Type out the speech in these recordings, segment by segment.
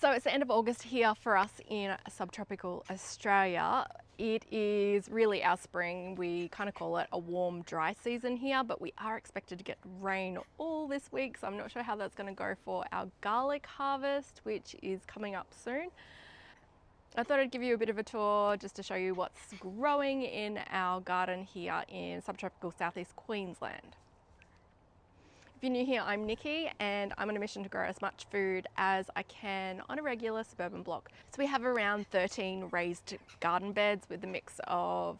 So it's the end of August here for us in subtropical Australia. It is really our spring. We kind of call it a warm, dry season here, but we are expected to get rain all this week. So I'm not sure how that's going to go for our garlic harvest, which is coming up soon. I thought I'd give you a bit of a tour just to show you what's growing in our garden here in subtropical southeast Queensland. If you're new here, I'm Nikki and I'm on a mission to grow as much food as I can on a regular suburban block. So we have around 13 raised garden beds with a mix of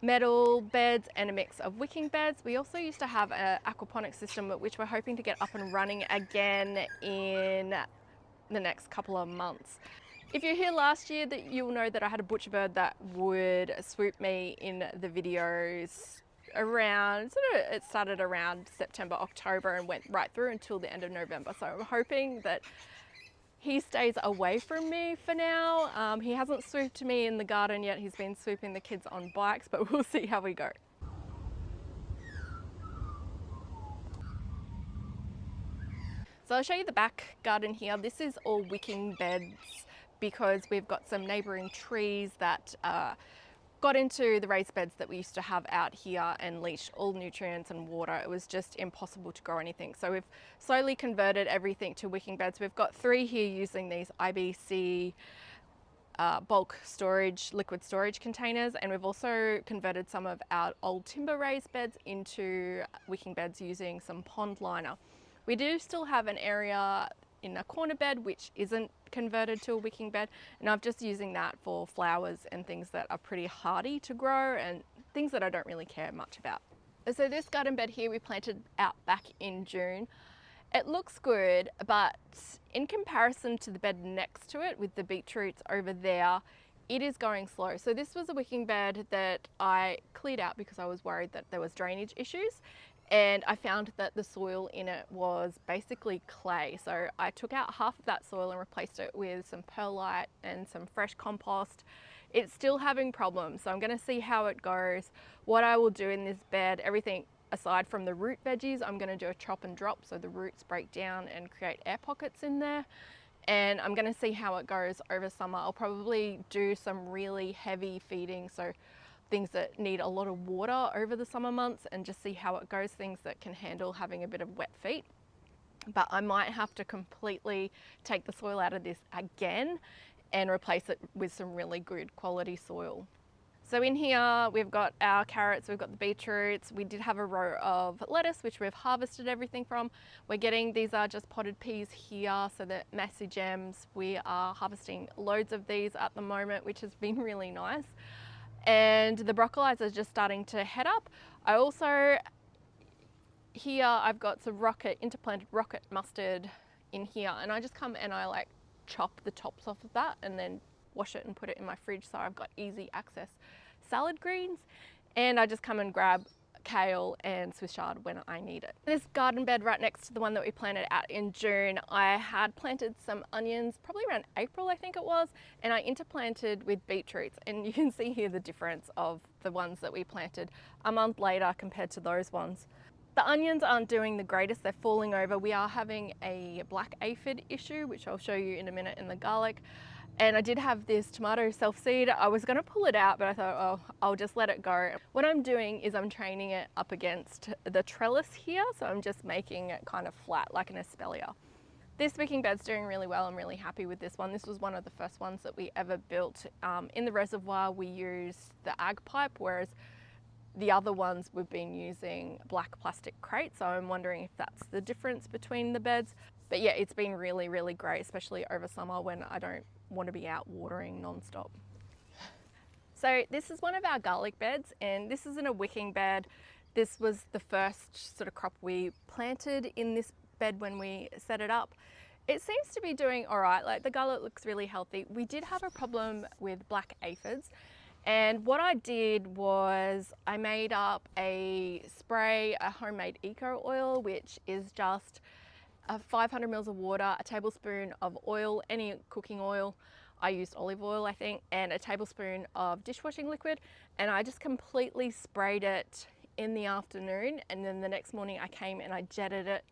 metal beds and a mix of wicking beds. We also used to have an aquaponic system which we're hoping to get up and running again in the next couple of months. If you're here last year, that you'll know that I had a butcher bird that would swoop me in the videos around, it started around September, October and went right through until the end of November. So I'm hoping that he stays away from me for now. He hasn't swooped me in the garden yet. He's been swooping the kids on bikes, but we'll see how we go. So I'll show you the back garden here. This is all wicking beds because we've got some neighbouring trees that got into the raised beds that we used to have out here and leached all nutrients and water. It was just impossible to grow anything. So we've slowly converted everything to wicking beds. We've got 3 here using these IBC bulk storage, liquid storage containers, and we've also converted some of our old timber raised beds into wicking beds using some pond liner. We do still have an area in a corner bed which isn't converted to a wicking bed, and I'm just using that for flowers and things that are pretty hardy to grow and things that I don't really care much about. So this garden bed here we planted out back in June. It looks good, but in comparison to the bed next to it with the beetroots over there, it is going slow. So this was a wicking bed that I cleared out because I was worried that there was drainage issues. And I found that the soil in it was basically clay. So I took out half of that soil and replaced it with some perlite and some fresh compost. It's still having problems, so I'm going to see how it goes. What I will do in this bed, everything aside from the root veggies, I'm going to do a chop and drop so the roots break down and create air pockets in there. And I'm going to see how it goes over summer. I'll probably do some really heavy feeding, so things that need a lot of water over the summer months, and just see how it goes, things that can handle having a bit of wet feet. But I might have to completely take the soil out of this again and replace it with some really good quality soil. So in here we've got our carrots, we've got the beetroots, we did have a row of lettuce which we've harvested everything from. We're getting, these are just potted peas here, so the messy gems, we are harvesting loads of these at the moment, which has been really nice. And the broccolis are just starting to head up. I also, here I've got some interplanted rocket mustard in here, and I just come and I like chop the tops off of that and then wash it and put it in my fridge so I've got easy access salad greens. And I just come and grab kale and Swiss chard when I need it. This garden bed right next to the one that we planted out in June, I had planted some onions probably around April I think it was, and I interplanted with beetroots, and you can see here the difference of the ones that we planted a month later compared to those ones. The onions aren't doing the greatest, they're falling over. We are having a black aphid issue, which I'll show you in a minute in the garlic. And I did have this tomato self-seed. I was going to pull it out, but I thought, oh, I'll just let it go. What I'm doing is I'm training it up against the trellis here, so I'm just making it kind of flat like an espalier. This wicking bed's doing really well. I'm really happy with this one. This was one of the first ones that we ever built. In the reservoir we used the ag pipe, whereas the other ones we've been using black plastic crates, so I'm wondering if that's the difference between the beds. But yeah, it's been really, really great, especially over summer when I don't want to be out watering non-stop. So this is one of our garlic beds, and this isn't a wicking bed. This was the first sort of crop we planted in this bed when we set it up. It seems to be doing all right, like the garlic looks really healthy. We did have a problem with black aphids, and what I did was I made up a spray, a homemade eco oil, which is just 500 mils of water, a tablespoon of oil, any cooking oil. I used olive oil, I think, and a tablespoon of dishwashing liquid, and I just completely sprayed it in the afternoon, and then the next morning I came and I jetted it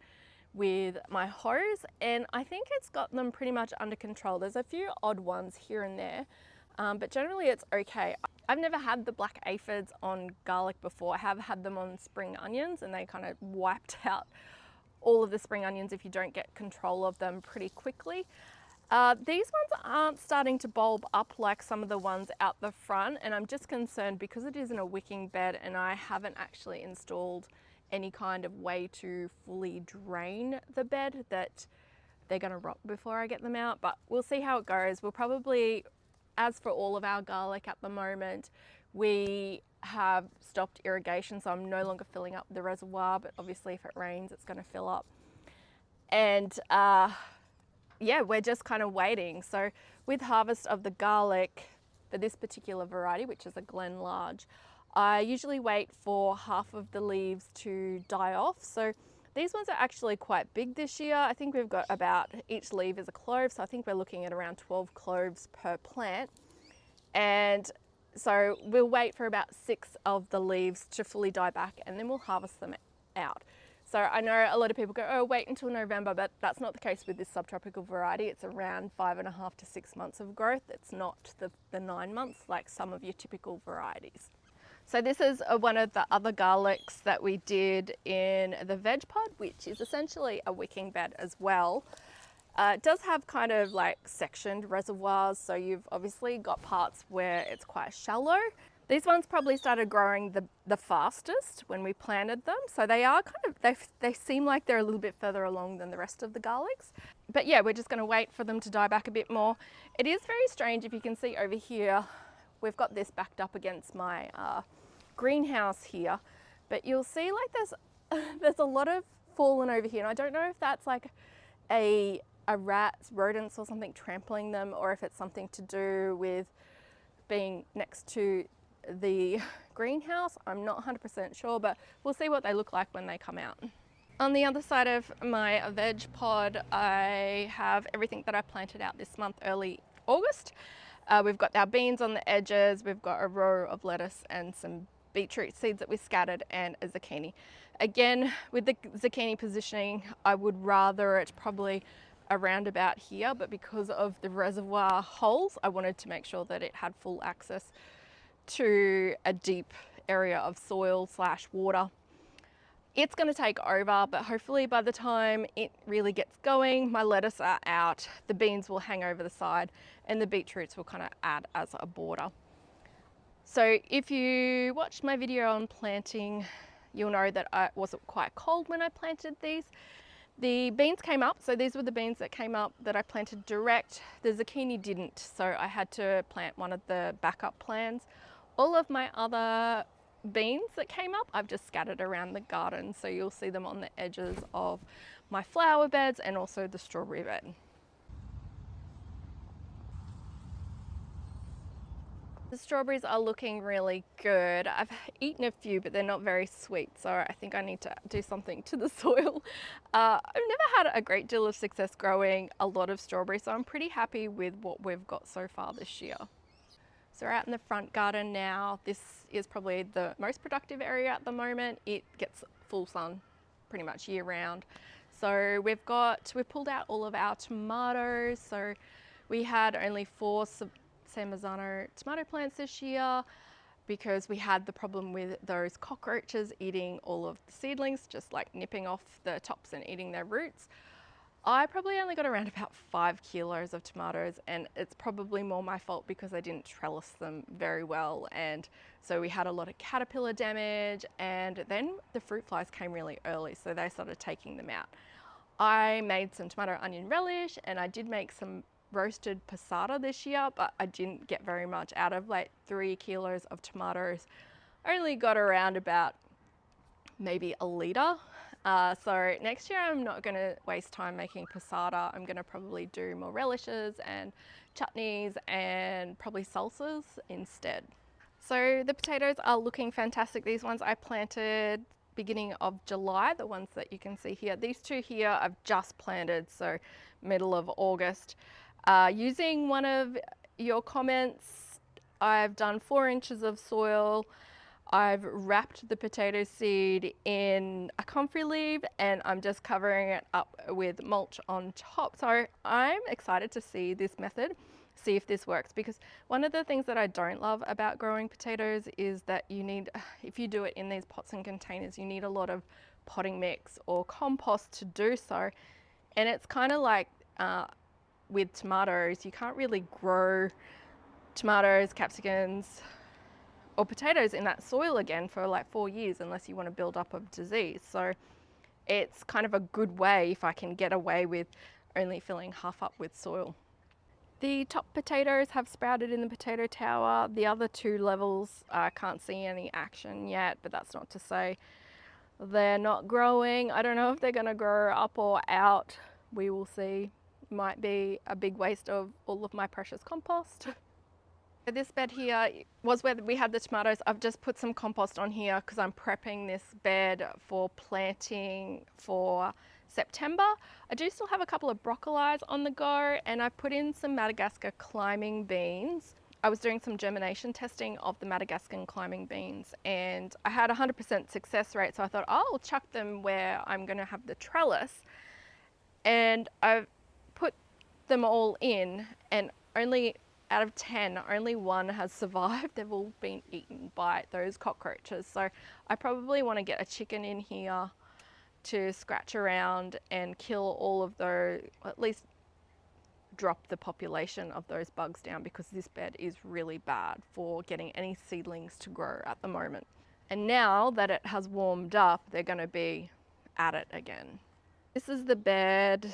with my hose, and I think it's got them pretty much under control. There's a few odd ones here and there, but generally it's okay. I've never had the black aphids on garlic before. I have had them on spring onions, and they kind of wiped out all of the spring onions if you don't get control of them pretty quickly. These ones aren't starting to bulb up like some of the ones out the front, and I'm just concerned because it isn't a wicking bed and I haven't actually installed any kind of way to fully drain the bed that they're going to rot before I get them out, but we'll see how it goes. We'll probably, as for all of our garlic at the moment, we have stopped irrigation, so I'm no longer filling up the reservoir, but obviously if it rains it's going to fill up. And yeah, we're just kind of waiting. So with harvest of the garlic for this particular variety, which is a Glen Large, I usually wait for half of the leaves to die off. So these ones are actually quite big this year. I think we've got about, each leaf is a clove, so I think we're looking at around 12 cloves per plant. And so we'll wait for about 6 of the leaves to fully die back, and then we'll harvest them out. So I know a lot of people go, oh, wait until November, but that's not the case with this subtropical variety. It's around 5.5 to 6 months of growth. It's not the 9 months like some of your typical varieties. So this is one of the other garlics that we did in the veg pod, which is essentially a wicking bed as well. It does have kind of like sectioned reservoirs, so you've obviously got parts where it's quite shallow. These ones probably started growing the fastest when we planted them, so they are kind of, they seem like they're a little bit further along than the rest of the garlics. But yeah, we're just going to wait for them to die back a bit more. It is very strange, if you can see over here, we've got this backed up against my greenhouse here, but you'll see like there's a lot of fallen over here, and I don't know if that's like a rodents or something trampling them, or if it's something to do with being next to the greenhouse. I'm not 100% sure, but we'll see what they look like when they come out. On the other side of my veg pod, I have everything that I planted out this month, early August. We've got our beans on the edges, we've got a row of lettuce and some beetroot seeds that we scattered, and a zucchini. Again, with the zucchini positioning, I would rather it probably around about here, but because of the reservoir holes, I wanted to make sure that it had full access to a deep area of soil / water. It's going to take over, but hopefully by the time it really gets going, my lettuce are out, the beans will hang over the side, and the beetroots will kind of add as a border. So if you watched my video on planting, you'll know that it wasn't quite cold when I planted these. The beans came up, so these were the beans that came up that I planted direct. The zucchini didn't, so I had to plant one of the backup plants. All of my other beans that came up, I've just scattered around the garden, so you'll see them on the edges of my flower beds and also the strawberry bed. The strawberries are looking really good. I've eaten a few, but they're not very sweet, so I think I need to do something to the soil. I've never had a great deal of success growing a lot of strawberries, so I'm pretty happy with what we've got so far this year. So we're out in the front garden now. This is probably the most productive area at the moment. It gets full sun pretty much year round. So we've pulled out all of our tomatoes. So we had only 4 San Marzano tomato plants this year because we had the problem with those cockroaches eating all of the seedlings, just like nipping off the tops and eating their roots. I probably only got around about 5 kilos of tomatoes, and it's probably more my fault because I didn't trellis them very well, and so we had a lot of caterpillar damage, and then the fruit flies came really early, so they started taking them out. I made some tomato onion relish, and I did make some roasted passata this year, but I didn't get very much out of like 3 kilos of tomatoes. I only got around about maybe a litre. So next year I'm not going to waste time making passata. I'm going to probably do more relishes and chutneys and probably salsas instead. So the potatoes are looking fantastic. These ones I planted beginning of July, the ones that you can see here. These 2 here I've just planted, so middle of August. Using one of your comments, I've done 4 inches of soil. I've wrapped the potato seed in a comfrey leaf and I'm just covering it up with mulch on top. So I'm excited to see this method, see if this works, because one of the things that I don't love about growing potatoes is that you need, if you do it in these pots and containers, you need a lot of potting mix or compost to do so. And it's kind of like with tomatoes, you can't really grow tomatoes, capsicums, or potatoes in that soil again for like 4 years unless you want to build up of disease. So it's kind of a good way if I can get away with only filling half up with soil. The top potatoes have sprouted in the potato tower. The other 2 levels, I can't see any action yet, but that's not to say they're not growing. I don't know if they're going to grow up or out. We will see. Might be a big waste of all of my precious compost. This bed here was where we had the tomatoes. I've just put some compost on here because I'm prepping this bed for planting for September. I do still have a couple of broccolis on the go, and I put in some Madagascar climbing beans. I was doing some germination testing of the Madagascar climbing beans and I had 100% success rate. So I thought, oh, I'll chuck them where I'm going to have the trellis. And I've put them all in, and only out of 10, only 1 has survived. They've all been eaten by those cockroaches. So I probably want to get a chicken in here to scratch around and kill all of those, at least drop the population of those bugs down, because this bed is really bad for getting any seedlings to grow at the moment. And now that it has warmed up, they're going to be at it again. This is the bed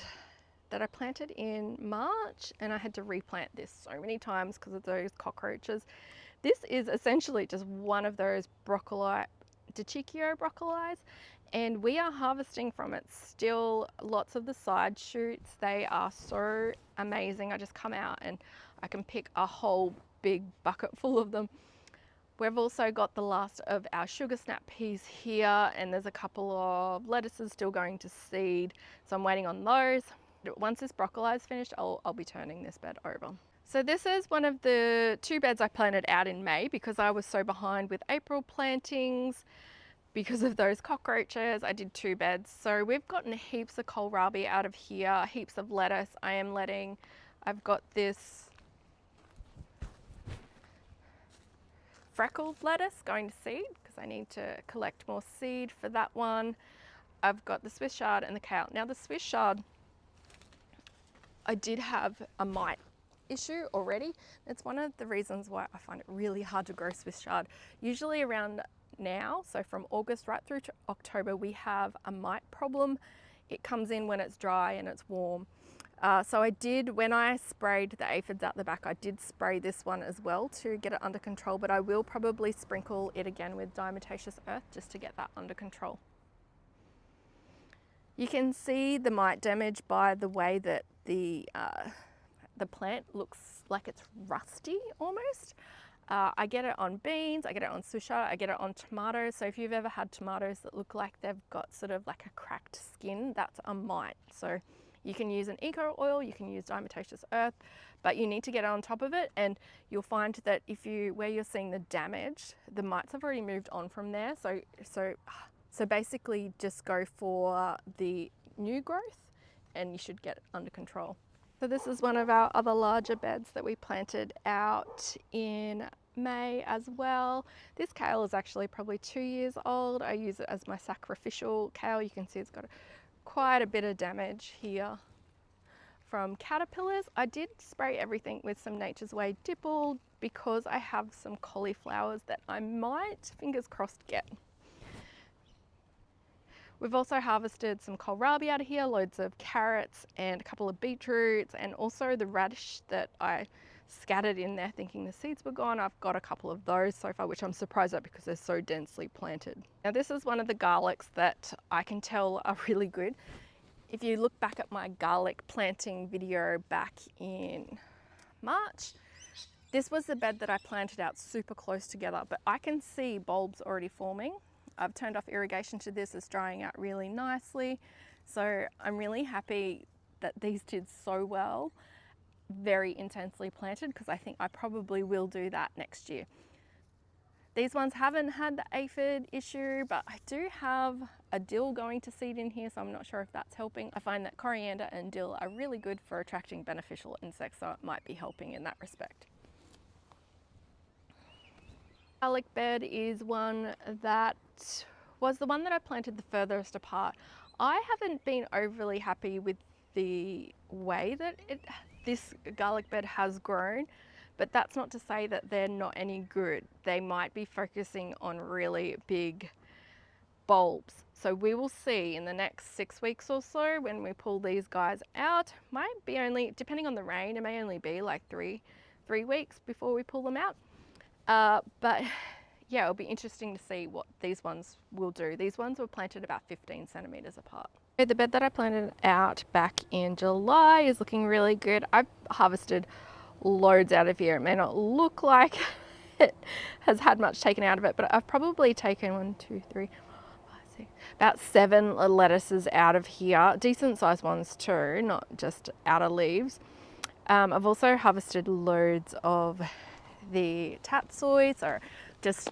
that I planted in March, and I had to replant this so many times because of those cockroaches. This is essentially just one of those broccoli, Diciccio broccolis, and we are harvesting from it still. Lots of the side shoots, they are so amazing. I just come out and I can pick a whole big bucket full of them. We've also got the last of our sugar snap peas here, and there's a couple of lettuces still going to seed, so I'm waiting on those. Once this broccoli is finished, I'll be turning this bed over. So this is one of the 2 beds I planted out in May because I was so behind with April plantings because of those cockroaches. I did 2 beds. So we've gotten heaps of kohlrabi out of here, heaps of lettuce. I've got this freckled lettuce going to seed because I need to collect more seed for that one. I've got the Swiss chard and the kale. Now the Swiss chard, I did have a mite issue already. It's one of the reasons why I find it really hard to grow Swiss chard. Usually around now, so from August right through to October, we have a mite problem. It comes in when it's dry and it's warm. So I did, when I sprayed the aphids out the back, I did spray this one as well to get it under control, but I will probably sprinkle it again with diatomaceous earth just to get that under control. You can see the mite damage by the way that the plant looks like it's rusty almost. I get it on beans, I get it on Swiss chard, I get it on tomatoes. So if you've ever had tomatoes that look like they've got sort of like a cracked skin, that's a mite. So you can use an eco oil, you can use diatomaceous earth, but you need to get on top of it, and you'll find that where you're seeing the damage, the mites have already moved on from there. So basically just go for the new growth and you should get it under control. So this is one of our other larger beds that we planted out in May as well. This kale is actually probably 2 years old. I use it as my sacrificial kale. You can see it's got quite a bit of damage here from caterpillars. I did spray everything with some Nature's Way dipple because I have some cauliflowers that I might, fingers crossed, get. We've also harvested some kohlrabi out of here, loads of carrots and a couple of beetroots, and also the radish that I scattered in there thinking the seeds were gone. I've got a couple of those so far, which I'm surprised at because they're so densely planted. Now this is one of the garlics that I can tell are really good. If you look back at my garlic planting video back in March, this was the bed that I planted out super close together, but I can see bulbs already forming. I've turned off irrigation to this, it's drying out really nicely. So I'm really happy that these did so well, very intensely planted, because I think I probably will do that next year. These ones haven't had the aphid issue, but I do have a dill going to seed in here, so I'm not sure if that's helping. I find that coriander and dill are really good for attracting beneficial insects, so it might be helping in that respect. Garlic bed is one that was the one that I planted the furthest apart. I haven't been overly happy with the way that this garlic bed has grown, but that's not to say that they're not any good. They might be focusing on really big bulbs. So we will see in the next 6 weeks or so when we pull these guys out. Might be only, depending on the rain, it may only be like three weeks before we pull them out. But yeah, it'll be interesting to see what these ones will do. These ones were planted about 15 centimeters apart. The bed that I planted out back in July is looking really good. I've harvested loads out of here. It may not look like it has had much taken out of it, but I've probably taken 1, 2, 3, 4, 5, 6, about 7 lettuces out of here. Decent sized ones too, not just outer leaves. I've also harvested loads of the tatsoi, so just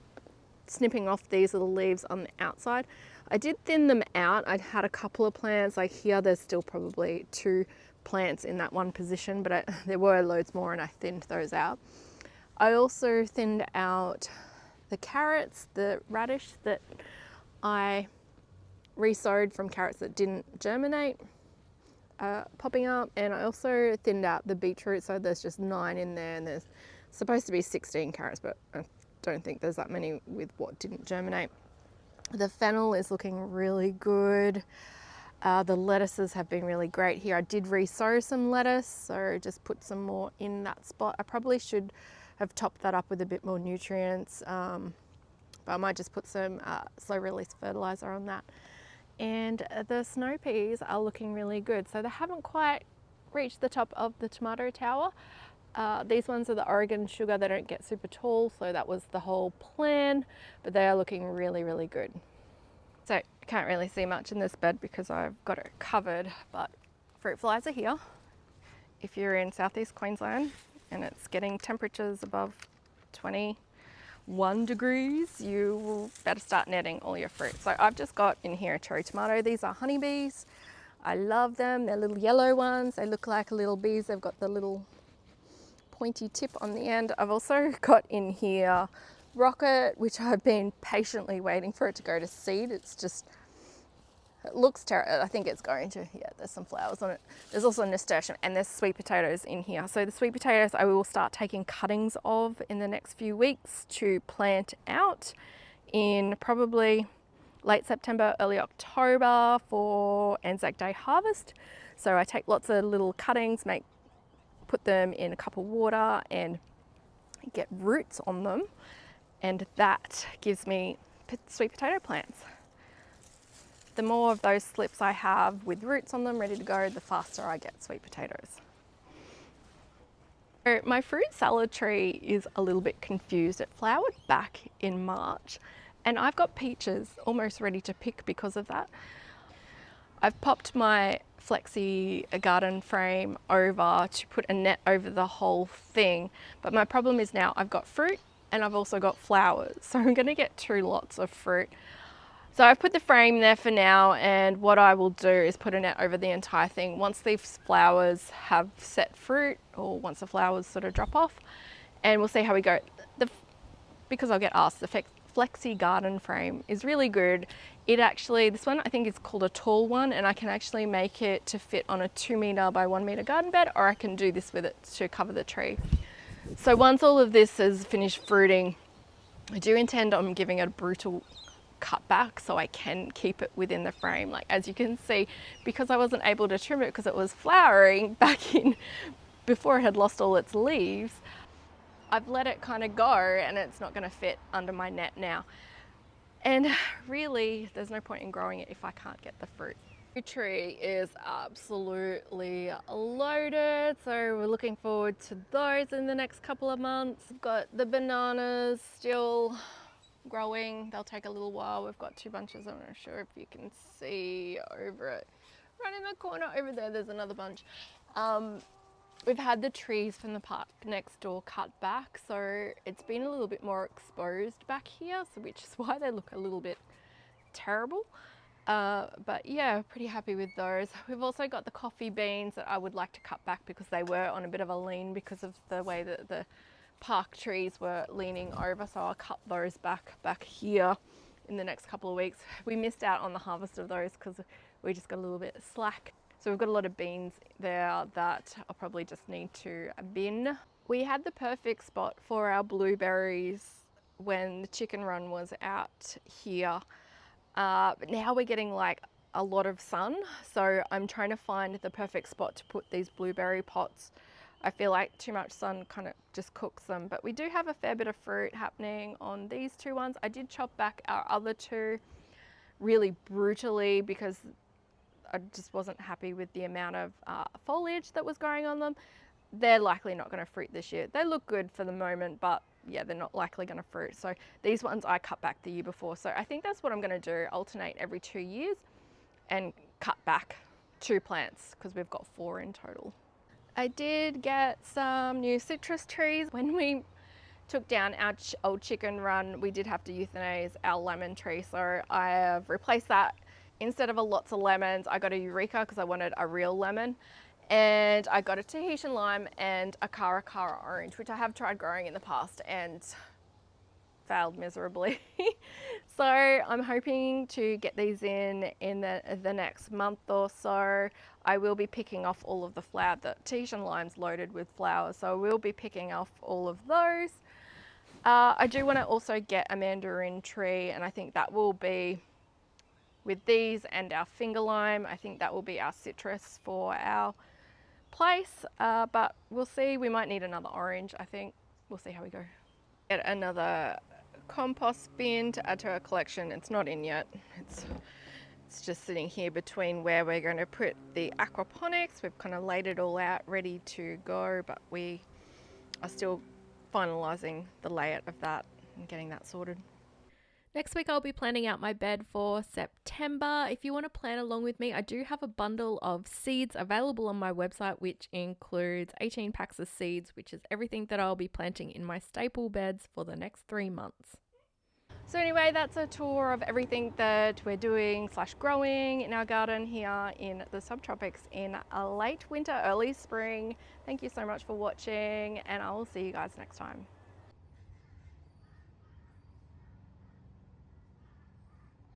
snipping off these little leaves on the outside. I did thin them out. I'd had a couple of plants, like here there's still probably 2 plants in that one position, but there were loads more and I thinned those out. I also thinned out the carrots, the radish that I resowed from carrots that didn't germinate, popping up, and I also thinned out the beetroot, so there's just 9 in there and there's supposed to be 16 carrots, but I don't think there's that many with what didn't germinate. The fennel is looking really good. The lettuces have been really great here. I did resow some lettuce, so just put some more in that spot. I probably should have topped that up with a bit more nutrients, but I might just put some slow release fertilizer on that. And the snow peas are looking really good. So they haven't quite reached the top of the tomato tower. These ones are the Oregon sugar. They don't get super tall, so that was the whole plan, but they are looking really, really good. So you can't really see much in this bed because I've got it covered, but fruit flies are here. If you're in southeast Queensland and it's getting temperatures above 21 degrees, you will better start netting all your fruit. So I've just got in here a cherry tomato. These are honeybees. I love them. They're little yellow ones. They look like little bees. They've got the little pointy tip on the end. I've also got in here rocket, which I've been patiently waiting for it to go to seed. It's just, it looks terrible. I think it's going to, yeah, there's some flowers on it. There's also nasturtium and there's sweet potatoes in here. So the sweet potatoes I will start taking cuttings of in the next few weeks to plant out in probably late September, early October for Anzac Day harvest. So I take lots of little cuttings, put them in a cup of water and get roots on them, and that gives me sweet potato plants. The more of those slips I have with roots on them ready to go, the faster I get sweet potatoes. So my fruit salad tree is a little bit confused. It flowered back in March and I've got peaches almost ready to pick because of that. I've popped my flexi garden frame over to put a net over the whole thing, but my problem is now I've got fruit and I've also got flowers, so I'm going to get 2 lots of fruit. So I've put the frame there for now, and what I will do is put a net over the entire thing once these flowers have set fruit, or once the flowers sort of drop off, and we'll see how we go. Because I'll get asked, the flexi garden frame is really good. It actually, this one I think is called a tall one, and I can actually make it to fit on a 2 meter by 1 meter garden bed, or I can do this with it to cover the tree. So once all of this is finished fruiting, I do intend on giving it a brutal cut back so I can keep it within the frame. Like, as you can see, because I wasn't able to trim it because it was flowering back in before it had lost all its leaves, I've let it kind of go and it's not going to fit under my net now. And really, there's no point in growing it if I can't get the fruit. The tree is absolutely loaded, so we're looking forward to those in the next couple of months. We've got the bananas still growing. They'll take a little while. We've got 2 bunches. I'm not sure if you can see over it. Right in the corner over there, there's another bunch. We've had the trees from the park next door cut back, so it's been a little bit more exposed back here, so which is why they look a little bit terrible. But yeah, pretty happy with those. We've also got the coffee beans that I would like to cut back because they were on a bit of a lean because of the way that the park trees were leaning over, so I'll cut those back here in the next couple of weeks. We missed out on the harvest of those because we just got a little bit slack. So we've got a lot of beans there that I'll probably just need to bin. We had the perfect spot for our blueberries when the chicken run was out here. But now we're getting like a lot of sun. So I'm trying to find the perfect spot to put these blueberry pots. I feel like too much sun kind of just cooks them, but we do have a fair bit of fruit happening on these two ones. I did chop back our other two really brutally because I just wasn't happy with the amount of foliage that was growing on them. They're likely not going to fruit this year. They look good for the moment, but yeah, they're not likely going to fruit. So these ones I cut back the year before. So I think that's what I'm going to do, alternate every 2 years and cut back 2 plants because we've got 4 in total. I did get some new citrus trees. When we took down our old chicken run, we did have to euthanize our lemon tree. So I have replaced that. Instead of a lots of lemons, I got a Eureka because I wanted a real lemon. And I got a Tahitian lime and a Cara Cara orange, which I have tried growing in the past and failed miserably. So I'm hoping to get these in the next month or so. I will be picking off all of the flower. The Tahitian lime's loaded with flowers, so I will be picking off all of those. I do want to also get a mandarin tree, and I think that will be with these and our finger lime. I think that will be our citrus for our place, but we'll see. We might need another orange, I think. We'll see how we go. Get another compost bin to add to our collection. It's not in yet. It's just sitting here between where we're going to put the aquaponics. We've kind of laid it all out ready to go, but we are still finalising the layout of that and getting that sorted. Next week I'll be planning out my bed for September. If you want to plan along with me, I do have a bundle of seeds available on my website, which includes 18 packs of seeds, which is everything that I'll be planting in my staple beds for the next 3 months. So anyway, that's a tour of everything that we're doing / growing in our garden here in the subtropics in a late winter, early spring. Thank you so much for watching, and I will see you guys next time.